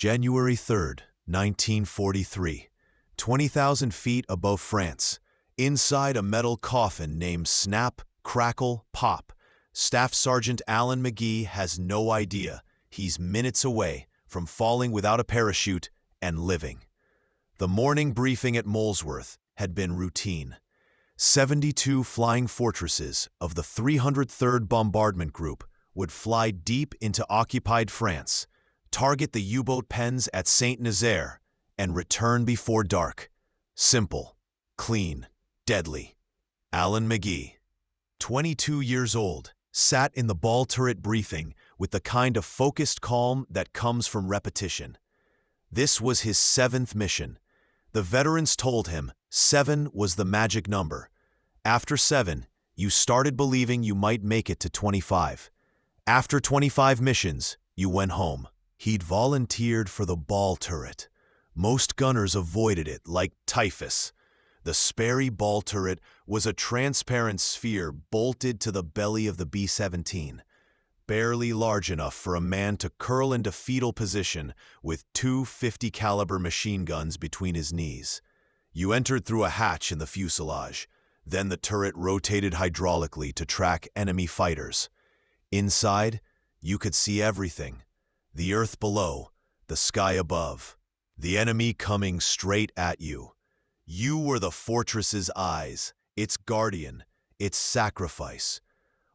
January 3rd, 1943. 20,000 feet above France. Inside a metal coffin named Snap, Crackle, Pop, Staff Sergeant Alan Magee has no idea he's minutes away from falling without a parachute and living. The morning briefing at Molesworth had been routine. 72 flying fortresses of the 303rd Bombardment Group would fly deep into occupied France, target the U-boat pens at Saint-Nazaire, and return before dark. Simple, clean, deadly. Alan Magee, 22 years old, sat in the ball turret briefing with the kind of focused calm that comes from repetition. This was his 7th mission. The veterans told him 7 was the magic number. After 7, you started believing you might make it to 25. After 25 missions, you went home. He'd volunteered for the ball turret. Most gunners avoided it like typhus. The Sperry ball turret was a transparent sphere bolted to the belly of the B-17, barely large enough for a man to curl into fetal position with 2 50 caliber machine guns between his knees. You entered through a hatch in the fuselage. Then the turret rotated hydraulically to track enemy fighters. Inside, you could see everything. The earth below, the sky above, the enemy coming straight at you. You were the fortress's eyes, its guardian, its sacrifice.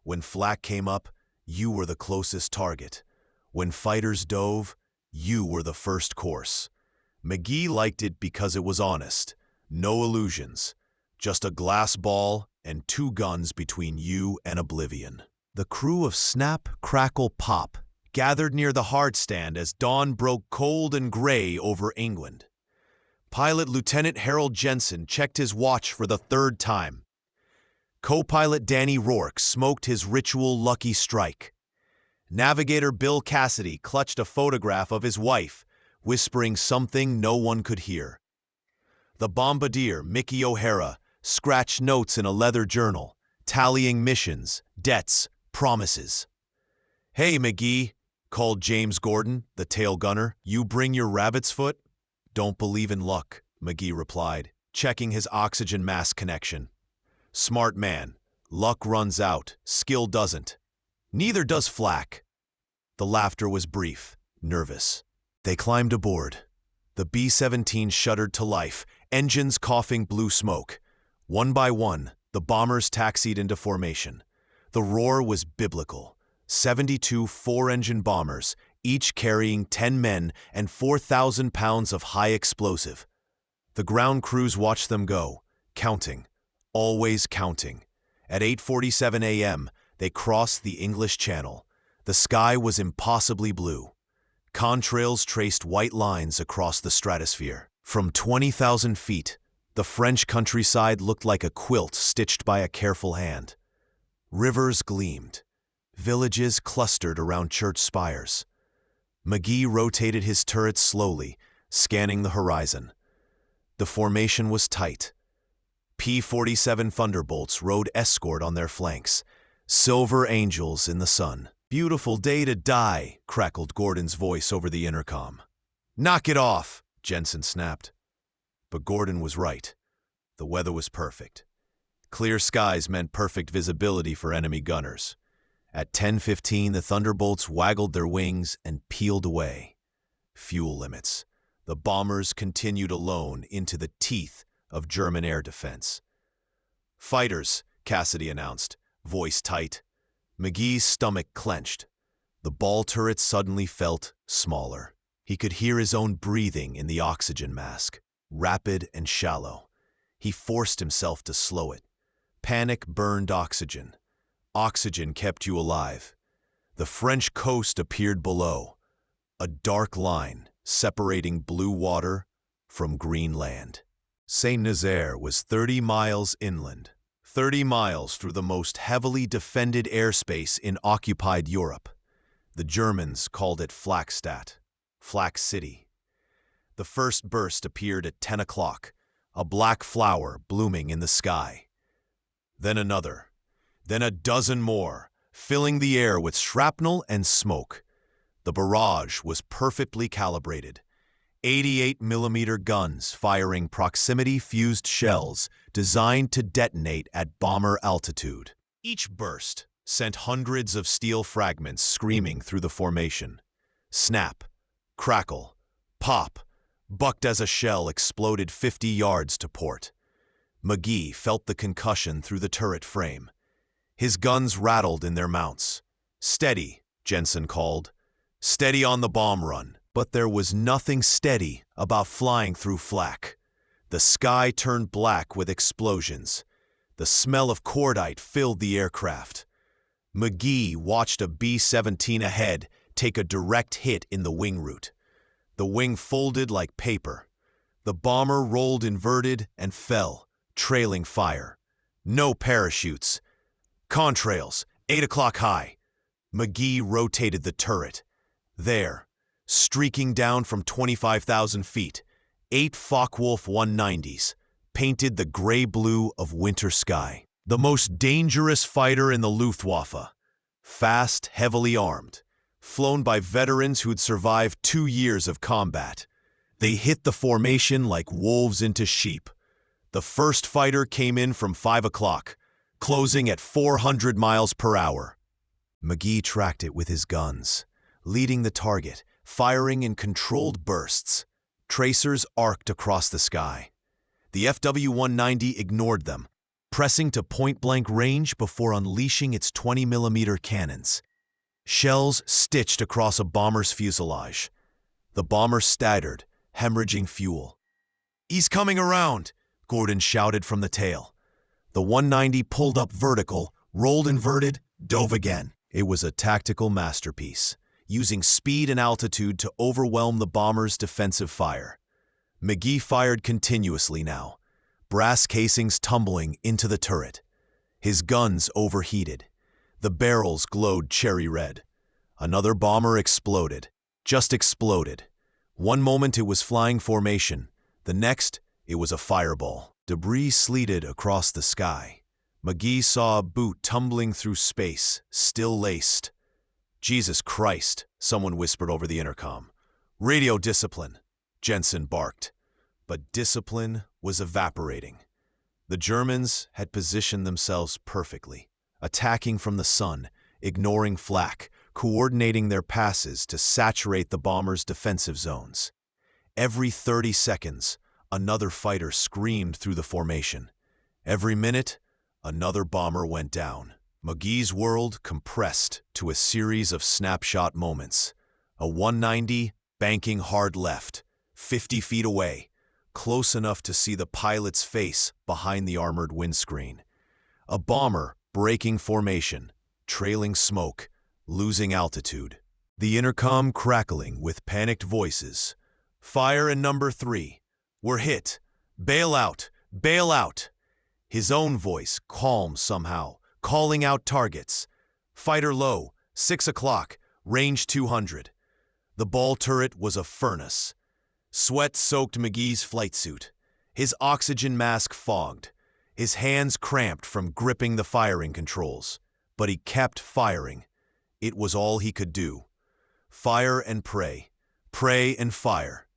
When flak came up, you were the closest target. When fighters dove, you were the first course. Magee liked it because it was honest. No illusions. Just a glass ball and 2 guns between you and oblivion. The crew of Snap, Crackle, Pop gathered near the hardstand as dawn broke cold and gray over England. Pilot Lieutenant Harold Jensen checked his watch for the 3rd time. Co-pilot Danny Rourke smoked his ritual lucky strike. Navigator Bill Cassidy clutched a photograph of his wife, whispering something no one could hear. The bombardier Mickey O'Hara scratched notes in a leather journal, tallying missions, debts, promises. "Hey, Magee," called James Gordon, the tail gunner. "You bring your rabbit's foot?" "Don't believe in luck," Magee replied, checking his oxygen mask connection. "Smart man. Luck runs out, skill doesn't. Neither does flak." The laughter was brief, nervous. They climbed aboard. The B-17 shuddered to life, engines coughing blue smoke. One by one, the bombers taxied into formation. The roar was biblical. 72 4-engine bombers, each carrying 10 men and 4,000 pounds of high explosive. The ground crews watched them go, counting, always counting. At 8:47 a.m., they crossed the English Channel. The sky was impossibly blue. Contrails traced white lines across the stratosphere. From 20,000 feet, the French countryside looked like a quilt stitched by a careful hand. Rivers gleamed. Villages clustered around church spires. Magee rotated his turret slowly, scanning the horizon. The formation was tight. P-47 Thunderbolts rode escort on their flanks, silver angels in the sun. "Beautiful day to die," crackled Gordon's voice over the intercom. "Knock it off," Jensen snapped. But Gordon was right. The weather was perfect. Clear skies meant perfect visibility for enemy gunners. At 10:15, the Thunderbolts waggled their wings and peeled away. Fuel limits. The bombers continued alone into the teeth of German air defense. "Fighters," Cassidy announced, voice tight. Magee's stomach clenched. The ball turret suddenly felt smaller. He could hear his own breathing in the oxygen mask, rapid and shallow. He forced himself to slow it. Panic burned oxygen. Oxygen kept you alive. The French coast appeared below, a dark line separating blue water from green land. Saint-Nazaire was 30 miles inland, 30 miles through the most heavily defended airspace in occupied Europe. The Germans called it Flakstadt, Flak City. The first burst appeared at 10 o'clock, a black flower blooming in the sky. Then another. Then a dozen more, filling the air with shrapnel and smoke. The barrage was perfectly calibrated. 88mm guns firing proximity-fused shells designed to detonate at bomber altitude. Each burst sent hundreds of steel fragments screaming through the formation. Snap, crackle, pop, bucked as a shell exploded 50 yards to port. Magee felt the concussion through the turret frame. His guns rattled in their mounts. "Steady," Jensen called. "Steady on the bomb run." But there was nothing steady about flying through flak. The sky turned black with explosions. The smell of cordite filled the aircraft. Magee watched a B-17 ahead take a direct hit in the wing root. The wing folded like paper. The bomber rolled inverted and fell, trailing fire. No parachutes. Contrails, 8 o'clock high. Magee rotated the turret. There, streaking down from 25,000 feet, 8 Focke-Wulf 190s, painted the gray-blue of winter sky. The most dangerous fighter in the Luftwaffe. Fast, heavily armed. Flown by veterans who'd survived 2 years of combat. They hit the formation like wolves into sheep. The first fighter came in from 5 o'clock, closing at 400 miles per hour. Magee tracked it with his guns, leading the target, firing in controlled bursts. Tracers arced across the sky. The FW-190 ignored them, pressing to point-blank range before unleashing its 20mm cannons. Shells stitched across a bomber's fuselage. The bomber staggered, hemorrhaging fuel. "He's coming around," Gordon shouted from the tail. The 190 pulled up vertical, rolled inverted, dove again. It was a tactical masterpiece, using speed and altitude to overwhelm the bomber's defensive fire. Magee fired continuously now, brass casings tumbling into the turret. His guns overheated. The barrels glowed cherry red. Another bomber exploded. Just exploded. One moment it was flying formation. The next, it was a fireball. Debris sleeted across the sky. Magee saw a boot tumbling through space, still laced. "Jesus Christ," someone whispered over the intercom. "Radio discipline," Jensen barked. But discipline was evaporating. The Germans had positioned themselves perfectly, attacking from the sun, ignoring flak, coordinating their passes to saturate the bomber's defensive zones. Every 30 seconds, another fighter screamed through the formation. Every minute, another bomber went down. Magee's world compressed to a series of snapshot moments. A 190 banking hard left, 50 feet away, close enough to see the pilot's face behind the armored windscreen. A bomber breaking formation, trailing smoke, losing altitude. The intercom crackling with panicked voices. "Fire in number 3. We're hit. Bail out. Bail out." His own voice, calm somehow, calling out targets. "Fighter low, 6 o'clock, range 200. The ball turret was a furnace. Sweat soaked Magee's flight suit. His oxygen mask fogged. His hands cramped from gripping the firing controls. But he kept firing. It was all he could do. Fire and pray. Pray and fire.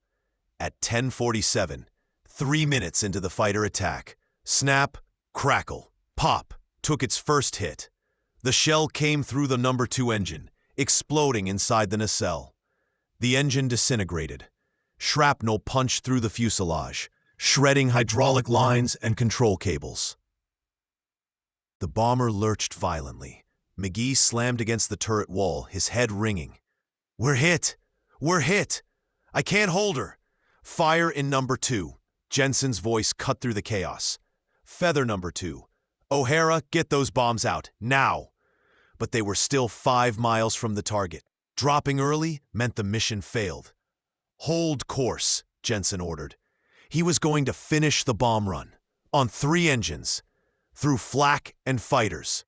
At 10:47, 3 minutes into the fighter attack, snap, crackle, pop took its first hit. The shell came through the number 2 engine, exploding inside the nacelle. The engine disintegrated. Shrapnel punched through the fuselage, shredding hydraulic lines and control cables. The bomber lurched violently. Magee slammed against the turret wall, his head ringing. "We're hit! We're hit! I can't hold her! Fire in number 2. Jensen's voice cut through the chaos. "Feather number 2. O'Hara, get those bombs out, now!" But they were still 5 miles from the target. Dropping early meant the mission failed. "Hold course," Jensen ordered. He was going to finish the bomb run, on 3 engines, through flak and fighters,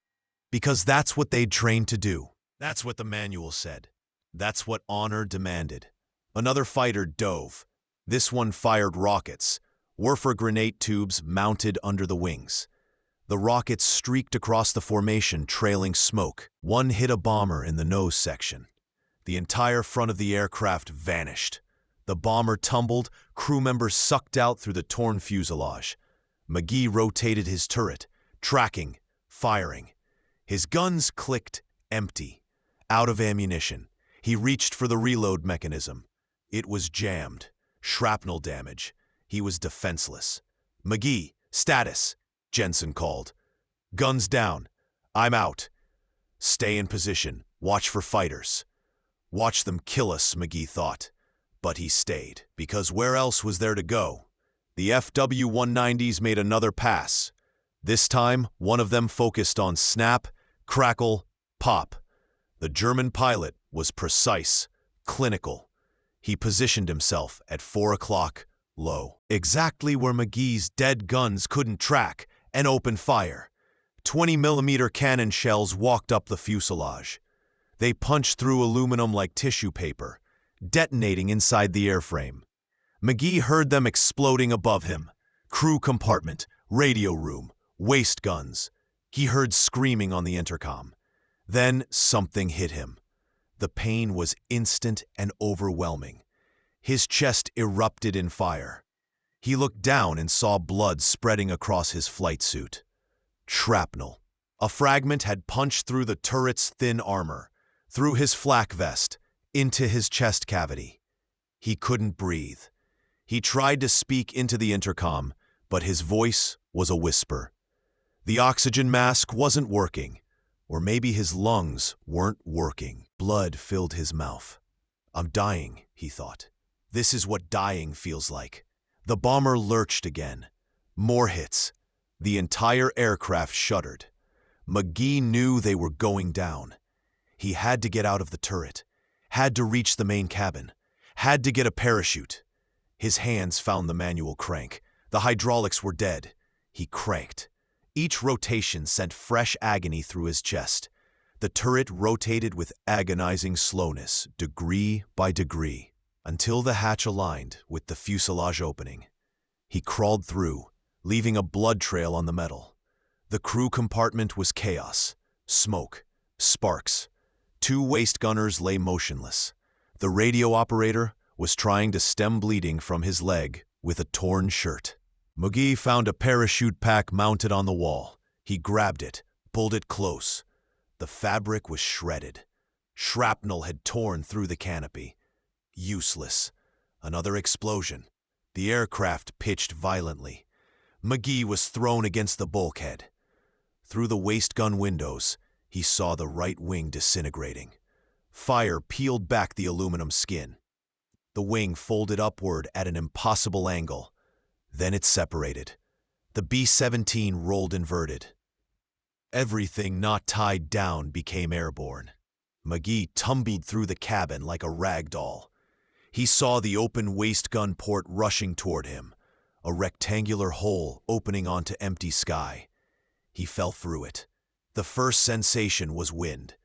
because that's what they'd trained to do. That's what the manual said. That's what honor demanded. Another fighter dove. This one fired rockets, Werfer grenade tubes mounted under the wings. The rockets streaked across the formation, trailing smoke. One hit a bomber in the nose section. The entire front of the aircraft vanished. The bomber tumbled, crew members sucked out through the torn fuselage. Magee rotated his turret, tracking, firing. His guns clicked, empty, out of ammunition. He reached for the reload mechanism. It was jammed. Shrapnel damage. He was defenseless. "Magee, status," Jensen called. "Guns down. I'm out." "Stay in position. Watch for fighters." Watch them kill us, Magee thought. But he stayed, because where else was there to go? The FW-190s made another pass. This time, one of them focused on snap, crackle, pop. The German pilot was precise, clinical. He positioned himself at 4 o'clock, low, exactly where Magee's dead guns couldn't track, and opened fire. 20-millimeter cannon shells walked up the fuselage. They punched through aluminum like tissue paper, detonating inside the airframe. Magee heard them exploding above him. Crew compartment, radio room, waist guns. He heard screaming on the intercom. Then something hit him. The pain was instant and overwhelming. His chest erupted in fire. He looked down and saw blood spreading across his flight suit. Shrapnel. A fragment had punched through the turret's thin armor, through his flak vest, into his chest cavity. He couldn't breathe. He tried to speak into the intercom, but his voice was a whisper. The oxygen mask wasn't working, or maybe his lungs weren't working. Blood filled his mouth. "I'm dying," he thought. "This is what dying feels like." The bomber lurched again. More hits. The entire aircraft shuddered. Magee knew they were going down. He had to get out of the turret, had to reach the main cabin, had to get a parachute. His hands found the manual crank. The hydraulics were dead. He cranked. Each rotation sent fresh agony through his chest. The turret rotated with agonizing slowness, degree by degree, until the hatch aligned with the fuselage opening. He crawled through, leaving a blood trail on the metal. The crew compartment was chaos, smoke, sparks. 2 waist gunners lay motionless. The radio operator was trying to stem bleeding from his leg with a torn shirt. Magee found a parachute pack mounted on the wall. He grabbed it, pulled it close. The fabric was shredded. Shrapnel had torn through the canopy. Useless. Another explosion. The aircraft pitched violently. Magee was thrown against the bulkhead. Through the waist gun windows, he saw the right wing disintegrating. Fire peeled back the aluminum skin. The wing folded upward at an impossible angle. Then it separated. The B-17 rolled inverted. Everything not tied down became airborne. Magee tumbled through the cabin like a rag doll. He saw the open waist gun port rushing toward him, a rectangular hole opening onto empty sky. He fell through it. The first sensation was wind.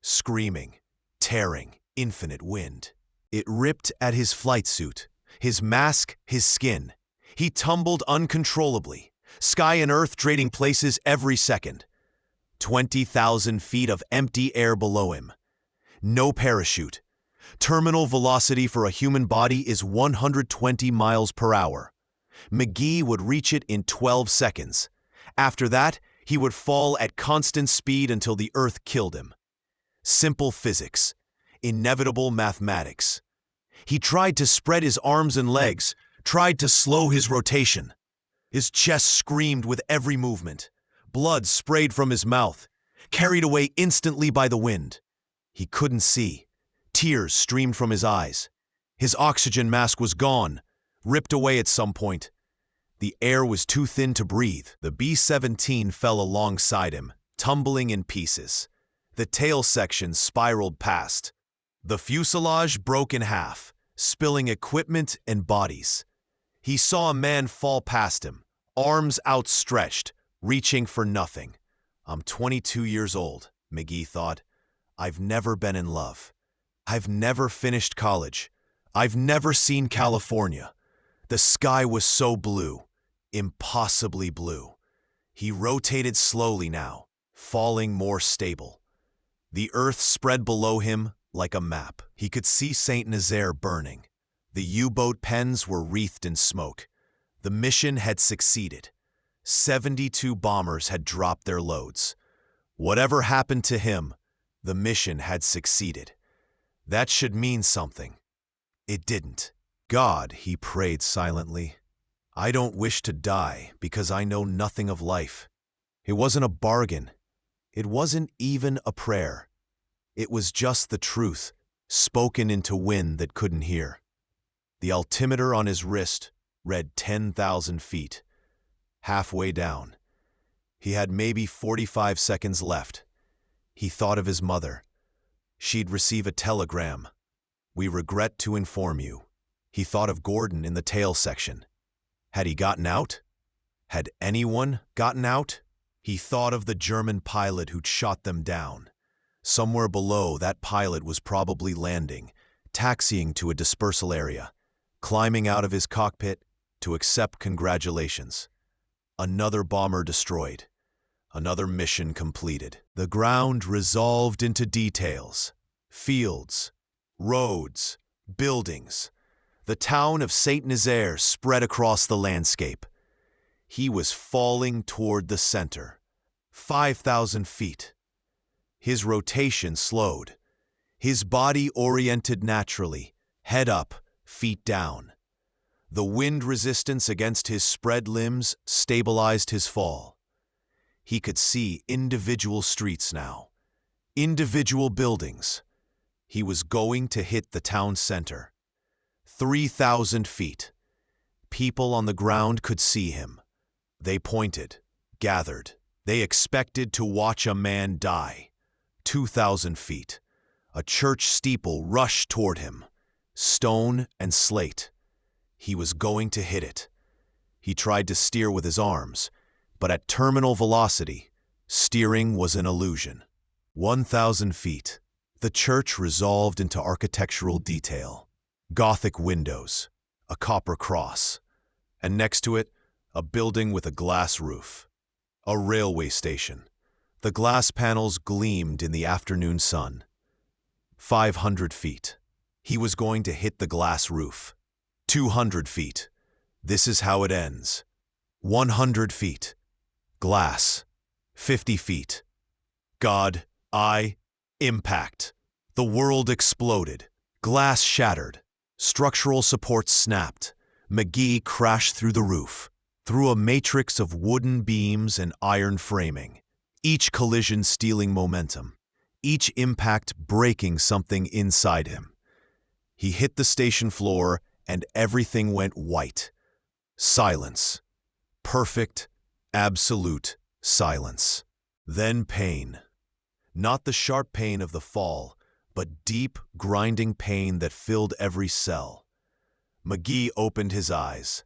Screaming, tearing, infinite wind. It ripped at his flight suit, his mask, his skin. He tumbled uncontrollably, sky and earth trading places every second. 20,000 feet of empty air below him. No parachute. Terminal velocity for a human body is 120 miles per hour. Magee would reach it in 12 seconds. After that, he would fall at constant speed until the earth killed him. Simple physics. Inevitable mathematics. He tried to spread his arms and legs, tried to slow his rotation. His chest screamed with every movement. Blood sprayed from his mouth, carried away instantly by the wind. He couldn't see. Tears streamed from his eyes. His oxygen mask was gone, ripped away at some point. The air was too thin to breathe. The B-17 fell alongside him, tumbling in pieces. The tail section spiraled past. The fuselage broke in half, spilling equipment and bodies. He saw a man fall past him, arms outstretched, reaching for nothing. "I'm 22 years old," Magee thought. "I've never been in love. I've never finished college. I've never seen California. The sky was so blue, impossibly blue." He rotated slowly now, falling more stable. The earth spread below him, like a map. He could see St. Nazaire burning. The U-boat pens were wreathed in smoke. The mission had succeeded. 72 bombers had dropped their loads. Whatever happened to him, the mission had succeeded. That should mean something. It didn't. God, he prayed silently, I don't wish to die because I know nothing of life. It wasn't a bargain. It wasn't even a prayer. It was just the truth, spoken into wind that couldn't hear. The altimeter on his wrist read 10,000 feet. Halfway down. He had maybe 45 seconds left. He thought of his mother. She'd receive a telegram. We regret to inform you. He thought of Gordon in the tail section. Had he gotten out? Had anyone gotten out? He thought of the German pilot who'd shot them down. Somewhere below, that pilot was probably landing, taxiing to a dispersal area, climbing out of his cockpit to accept congratulations. Another bomber destroyed. Another mission completed. The ground resolved into details. Fields, roads, buildings. The town of St. Nazaire spread across the landscape. He was falling toward the center. 5,000 feet. His rotation slowed. His body oriented naturally, head up, feet down. The wind resistance against his spread limbs stabilized his fall. He could see individual streets now, individual buildings. He was going to hit the town center. 3,000 feet. People on the ground could see him. They pointed, gathered. They expected to watch a man die. 2,000 feet. A church steeple rushed toward him. Stone and slate. He was going to hit it. He tried to steer with his arms, but at terminal velocity, steering was an illusion. 1,000 feet. The church resolved into architectural detail. Gothic windows, a copper cross, and next to it, a building with a glass roof. A railway station. The glass panels gleamed in the afternoon sun. 500 feet. He was going to hit the glass roof. 200 feet. This is how it ends. 100 feet. Glass. 50 feet. God, impact. The world exploded. Glass shattered. Structural supports snapped. Magee crashed through the roof, through a matrix of wooden beams and iron framing, each collision stealing momentum, each impact breaking something inside him. He hit the station floor and everything went white. Silence. Perfect, absolute silence. Then pain. Not the sharp pain of the fall, but deep, grinding pain that filled every cell. Magee opened his eyes.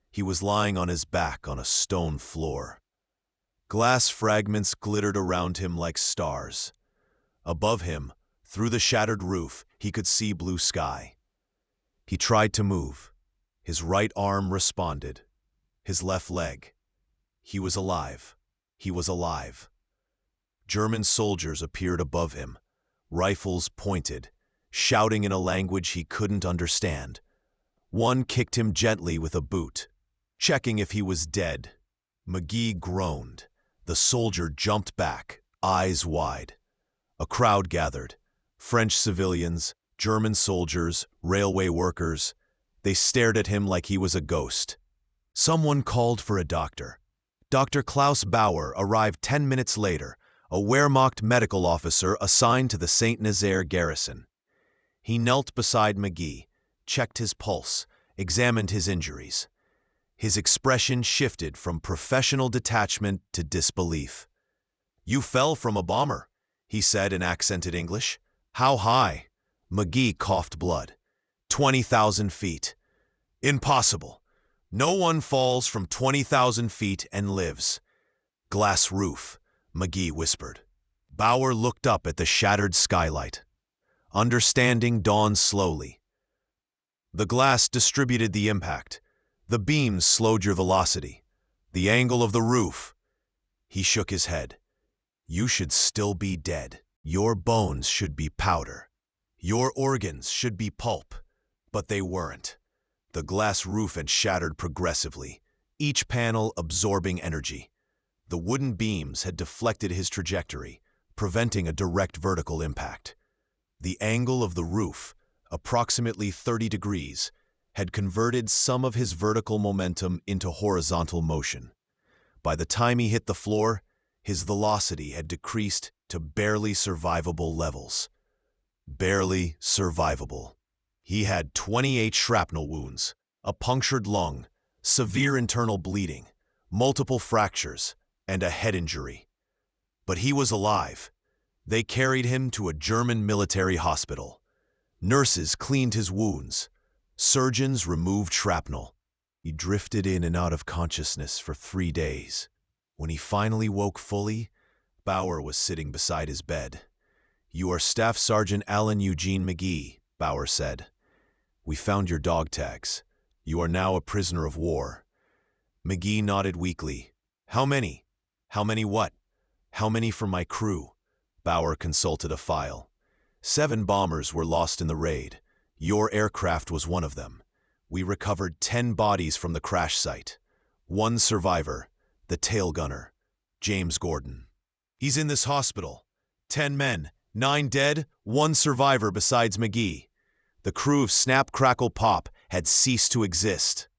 He was lying on his back on a stone floor. Glass fragments glittered around him like stars. Above him, through the shattered roof, he could see blue sky. He tried to move. His right arm responded. His left leg. He was alive. He was alive. German soldiers appeared above him, rifles pointed, shouting in a language he couldn't understand. One kicked him gently with a boot, checking if he was dead. Magee groaned. The soldier jumped back, eyes wide. A crowd gathered. French civilians, German soldiers, railway workers. They stared at him like he was a ghost. Someone called for a doctor. Dr. Klaus Bauer arrived 10 minutes later, a Wehrmacht medical officer assigned to the St. Nazaire garrison. He knelt beside Magee, checked his pulse, examined his injuries. His expression shifted from professional detachment to disbelief. "You fell from a bomber," he said in accented English. "How high?" Magee coughed blood. 20,000 feet. "Impossible. No one falls from 20,000 feet and lives." "Glass roof," Magee whispered. Bauer looked up at the shattered skylight. Understanding dawned slowly. The glass distributed the impact. The beams slowed your velocity. The angle of the roof. He shook his head. "You should still be dead. Your bones should be powder. Your organs should be pulp, but they weren't. The glass roof had shattered progressively, each panel absorbing energy. The wooden beams had deflected his trajectory, preventing a direct vertical impact. The angle of the roof, approximately 30 degrees, had converted some of his vertical momentum into horizontal motion. By the time he hit the floor, his velocity had decreased to barely survivable levels. Barely survivable. He had 28 shrapnel wounds, a punctured lung, severe internal bleeding, multiple fractures, and a head injury. But he was alive. They carried him to a German military hospital. Nurses cleaned his wounds. Surgeons removed shrapnel. He drifted in and out of consciousness for 3 days. When he finally woke fully, Bauer was sitting beside his bed. "You are Staff Sergeant Alan Magee," Bauer said. "We found your dog tags. You are now a prisoner of war." Magee nodded weakly. "How many? How many what? How many from my crew?" Bauer consulted a file. 7 bombers were lost in the raid. Your aircraft was one of them. We recovered 10 bodies from the crash site. 1 survivor, the tail gunner, James Gordon. He's in this hospital. 10 men, 9 dead, 1 survivor besides Magee. The crew of Snap, Crackle, Pop had ceased to exist.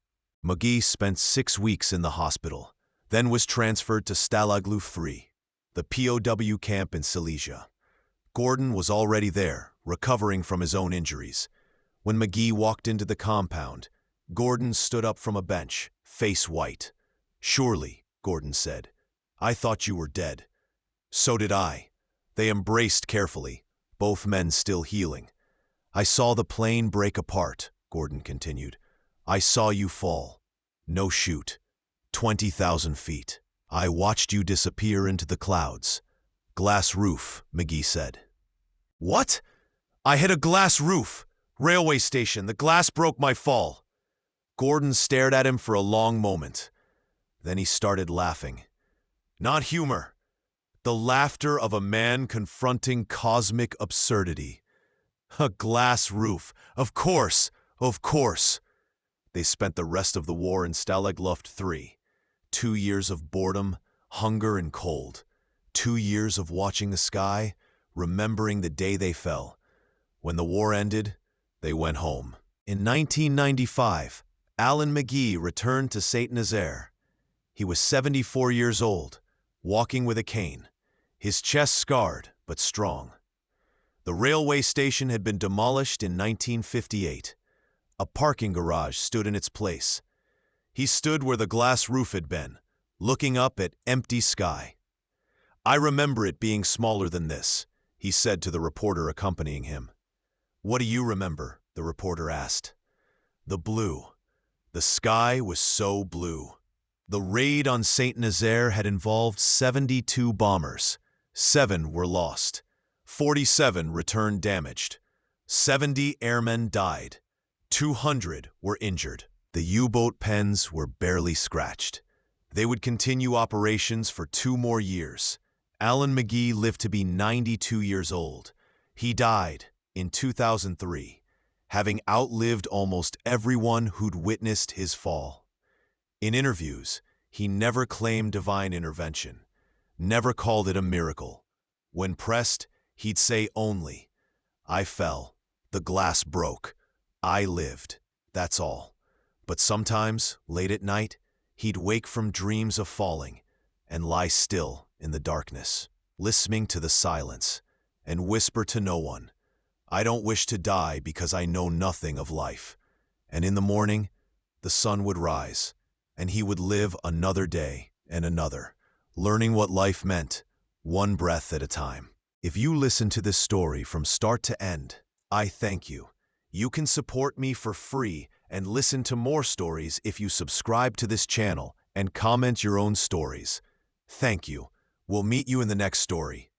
Magee spent 6 weeks in the hospital, then was transferred to Stalag Luft 3, the POW camp in Silesia. Gordon was already there, recovering from his own injuries. When Magee walked into the compound, Gordon stood up from a bench, face white. "Surely," Gordon said. "I thought you were dead." "So did I." They embraced carefully, both men still healing. "I saw the plane break apart," Gordon continued. "I saw you fall. No shoot. 20,000 feet. I watched you disappear into the clouds." "Glass roof," Magee said. "What?" "I hit a glass roof. Railway station. The glass broke my fall." Gordon stared at him for a long moment. Then he started laughing. Not humor. The laughter of a man confronting cosmic absurdity. "A glass roof. Of course. Of course." They spent the rest of the war in Stalag Luft 3. 2 years of boredom, hunger, and cold. 2 years of watching the sky, remembering the day they fell. When the war ended, they went home. In 1995, Alan Magee returned to Saint Nazaire. He was 74 years old, walking with a cane, his chest scarred but strong. The railway station had been demolished in 1958. A parking garage stood in its place. He stood where the glass roof had been, looking up at empty sky. "I remember it being smaller than this," he said to the reporter accompanying him. "What do you remember?" the reporter asked. "The blue. The sky was so blue." The raid on Saint Nazaire had involved 72 bombers. 7 were lost. 47 returned damaged. 70 airmen died. 200 were injured. The U-boat pens were barely scratched. They would continue operations for 2 more years. Alan Magee lived to be 92 years old. He died in 2003, having outlived almost everyone who'd witnessed his fall. In interviews, he never claimed divine intervention, never called it a miracle. When pressed, he'd say only, "I fell, the glass broke, I lived, that's all." But sometimes, late at night, he'd wake from dreams of falling and lie still in the darkness, listening to the silence, and whisper to no one, "I don't wish to die because I know nothing of life." And in the morning, the sun would rise, and he would live another day and another, learning what life meant, one breath at a time. If you listen to this story from start to end, I thank you. You can support me for free and listen to more stories if you subscribe to this channel and comment your own stories. Thank you. We'll meet you in the next story.